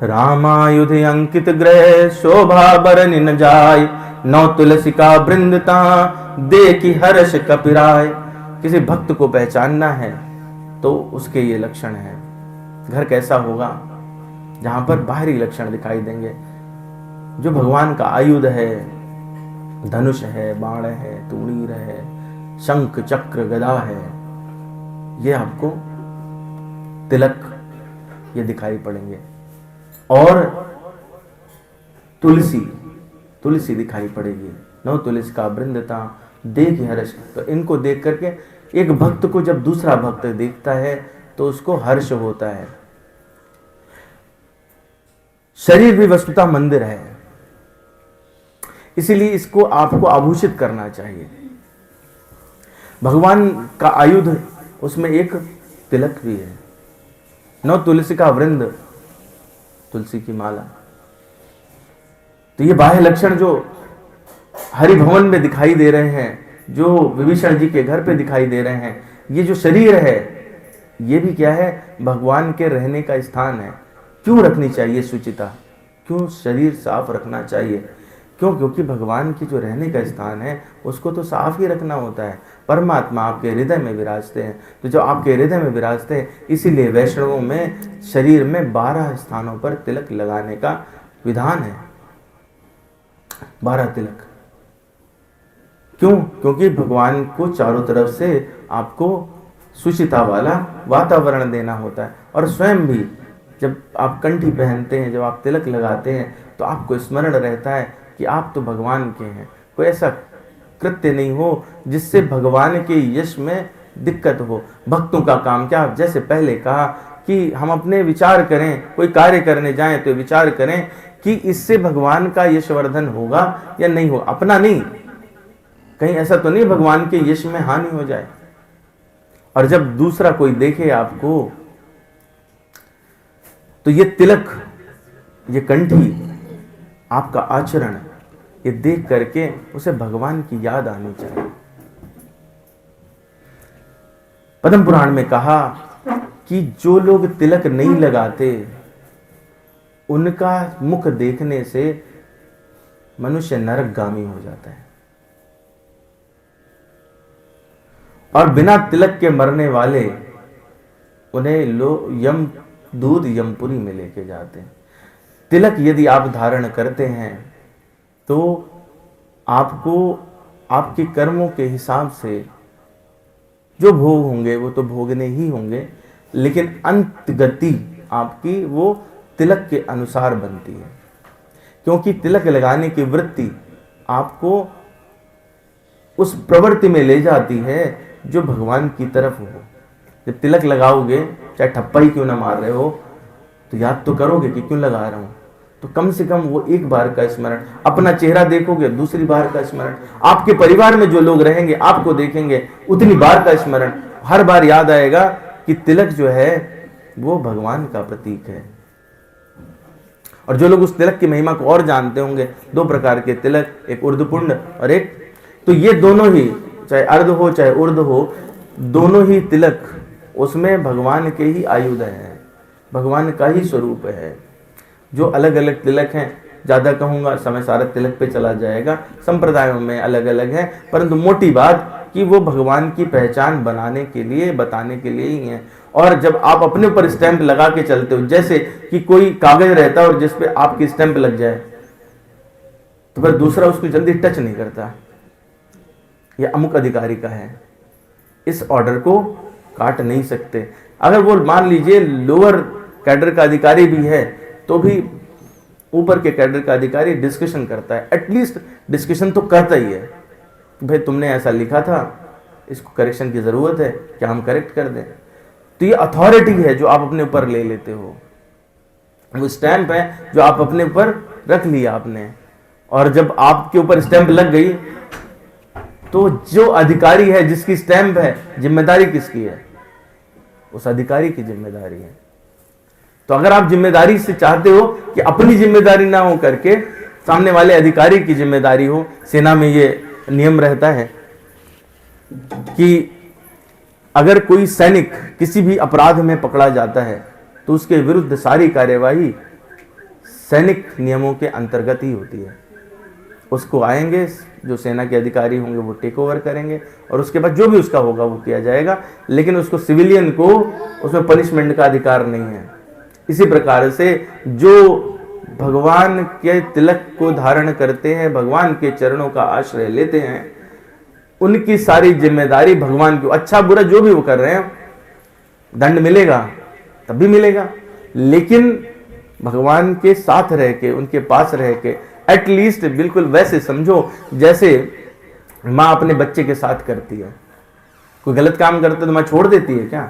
रामायुध अंकित ग्रह शोभा बरन न जाय, नौ तुलसी का वृंदता देखी हर्ष कपिराय। किसी भक्त को पहचानना है तो उसके ये लक्षण है। घर कैसा होगा? जहां पर बाहरी लक्षण दिखाई देंगे, जो भगवान का आयुध है, धनुष है, बाण है, तूणीर है, शंख चक्र गदा है, ये आपको तिलक ये दिखाई पड़ेंगे। और तुलसी दिखाई पड़ेगी, नौ तुलसी का वृंदता देख हर्ष। तो इनको देख करके एक भक्त को जब दूसरा भक्त देखता है तो उसको हर्ष होता है। शरीर भी वस्तुतः मंदिर है, इसीलिए इसको आपको आभूषित करना चाहिए। भगवान का आयुध, उसमें एक तिलक भी है, नौ तुलसी का वृंद, तुलसी की माला। तो ये बाह्य लक्षण जो हरिभवन में दिखाई दे रहे हैं, जो विभीषण जी के घर पे दिखाई दे रहे हैं, ये जो शरीर है, ये भी क्या है? भगवान के रहने का स्थान है। क्यों रखनी चाहिए शुचिता? क्यों शरीर साफ रखना चाहिए? क्यों? क्योंकि भगवान की जो रहने का स्थान है उसको तो साफ ही रखना होता है। परमात्मा आपके हृदय में विराजते हैं, तो जो आपके हृदय में विराजते हैं, इसीलिए वैष्णवों में शरीर में 12 स्थानों पर तिलक लगाने का विधान है। 12 तिलक। क्यों? क्योंकि भगवान को चारों तरफ से आपको सुचिता वाला वातावरण देना होता है। और स्वयं भी जब आप कंठी पहनते हैं, जब आप तिलक लगाते हैं, तो आपको स्मरण रहता है कि आप तो भगवान के हैं। कोई ऐसा कृत्य नहीं हो जिससे भगवान के यश में दिक्कत हो। भक्तों का काम क्या? जैसे पहले कहा कि हम अपने विचार करें, कोई कार्य करने जाएं तो विचार करें कि इससे भगवान का यशवर्धन होगा या नहीं हो। अपना नहीं, कहीं ऐसा तो नहीं भगवान के यश में हानि हो जाए। और जब दूसरा कोई देखे आपको, तो ये तिलक, ये कंठी, आपका आचरण, ये देख करके उसे भगवान की याद आनी चाहिए। पद्म पुराण में कहा कि जो लोग तिलक नहीं लगाते, उनका मुख देखने से मनुष्य नरकगामी हो जाता है। और बिना तिलक के मरने वाले, उन्हें यमदूत यमपुरी में लेके जाते हैं। तिलक यदि आप धारण करते हैं तो आपको आपके कर्मों के हिसाब से जो भोग होंगे वो तो भोगने ही होंगे, लेकिन अंत गति आपकी वो तिलक के अनुसार बनती है। क्योंकि तिलक लगाने की वृत्ति आपको उस प्रवृत्ति में ले जाती है जो भगवान की तरफ हो। जब तिलक लगाओगे, चाहे ठप्पा ही क्यों ना मार रहे हो, तो याद तो करोगे कि क्यों लगा रहा हूं। तो कम से कम वो एक बार का स्मरण, अपना चेहरा देखोगे दूसरी बार का स्मरण, आपके परिवार में जो लोग रहेंगे आपको देखेंगे उतनी बार का स्मरण, हर बार याद आएगा कि तिलक जो है वो भगवान का प्रतीक है। और जो लोग उस तिलक की महिमा को और जानते होंगे, 2 प्रकार के तिलक, एक ऊर्ध्वपुंड और एक, तो ये दोनों ही, चाहे अर्ध हो चाहे ऊर्ध्व हो, दोनों ही तिलक उसमें भगवान के ही आयुध हैं, भगवान का ही स्वरूप है। जो अलग अलग तिलक हैं, ज़्यादा कहूँगा समय सारा तिलक पे चला जाएगा, संप्रदायों में अलग अलग है, परंतु मोटी बात कि वो भगवान की पहचान बनाने के लिए, बताने के लिए ही है। और जब आप अपने ऊपर स्टैंप लगा के चलते हो, जैसे कि कोई कागज रहता है और जिस पे आपकी स्टैंप लग जाए, तो फिर दूसरा उसको जल्दी टच नहीं करता, यह अमुक अधिकारी का है, इस ऑर्डर को काट नहीं सकते। अगर वो मान लीजिए लोअर कैडर का अधिकारी भी है, तो भी ऊपर के कैडर का अधिकारी डिस्कशन करता है, एटलीस्ट डिस्कशन तो करता ही है। भाई तुमने ऐसा लिखा था, इसको करेक्शन की जरूरत है, क्या हम करेक्ट कर दें? तो ये अथॉरिटी है जो आप अपने ऊपर ले लेते हो, वो स्टैंप है जो आप अपने ऊपर रख लिया आपने। और जब आपके ऊपर स्टैंप लग गई, तो जो अधिकारी है, जिसकी स्टैंप है, जिम्मेदारी किसकी है? उस अधिकारी की जिम्मेदारी है। तो अगर आप जिम्मेदारी से चाहते हो कि अपनी जिम्मेदारी ना हो करके सामने वाले अधिकारी की जिम्मेदारी हो, सेना में ये नियम रहता है कि अगर कोई सैनिक किसी भी अपराध में पकड़ा जाता है तो उसके विरुद्ध सारी कार्यवाही सैनिक नियमों के अंतर्गत ही होती है। उसको आएंगे, जो सेना के अधिकारी होंगे वो टेक ओवर करेंगे और उसके बाद जो भी उसका होगा वो किया जाएगा, लेकिन उसको सिविलियन को उसमें पनिशमेंट का अधिकार नहीं है। इसी प्रकार से जो भगवान के तिलक को धारण करते हैं, भगवान के चरणों का आश्रय लेते हैं, उनकी सारी जिम्मेदारी भगवान की, अच्छा बुरा जो भी वो कर रहे हैं, दंड मिलेगा तब भी मिलेगा, लेकिन भगवान के साथ रह के, उनके पास रह के, एटलीस्ट बिल्कुल वैसे समझो जैसे माँ अपने बच्चे के साथ करती है। कोई गलत काम करते तो माँ छोड़ देती है क्या?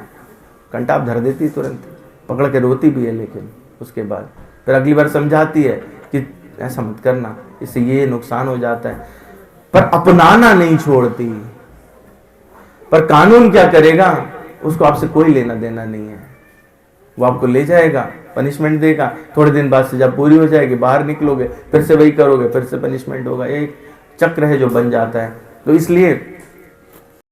कंटाप धर देती है, तुरंत पकड़ के रोती भी है, लेकिन उसके बाद फिर अगली बार समझाती है कि ऐसा मत करना, इससे ये नुकसान हो जाता है, पर अपनाना नहीं छोड़ती। पर कानून क्या करेगा? उसको आपसे कोई लेना देना नहीं है, वो आपको ले जाएगा, पनिशमेंट देगा, थोड़े दिन बाद से जब पूरी हो जाएगी बाहर निकलोगे, फिर से वही करोगे, फिर से पनिशमेंट होगा। एक चक्र है जो बन जाता है। तो इसलिए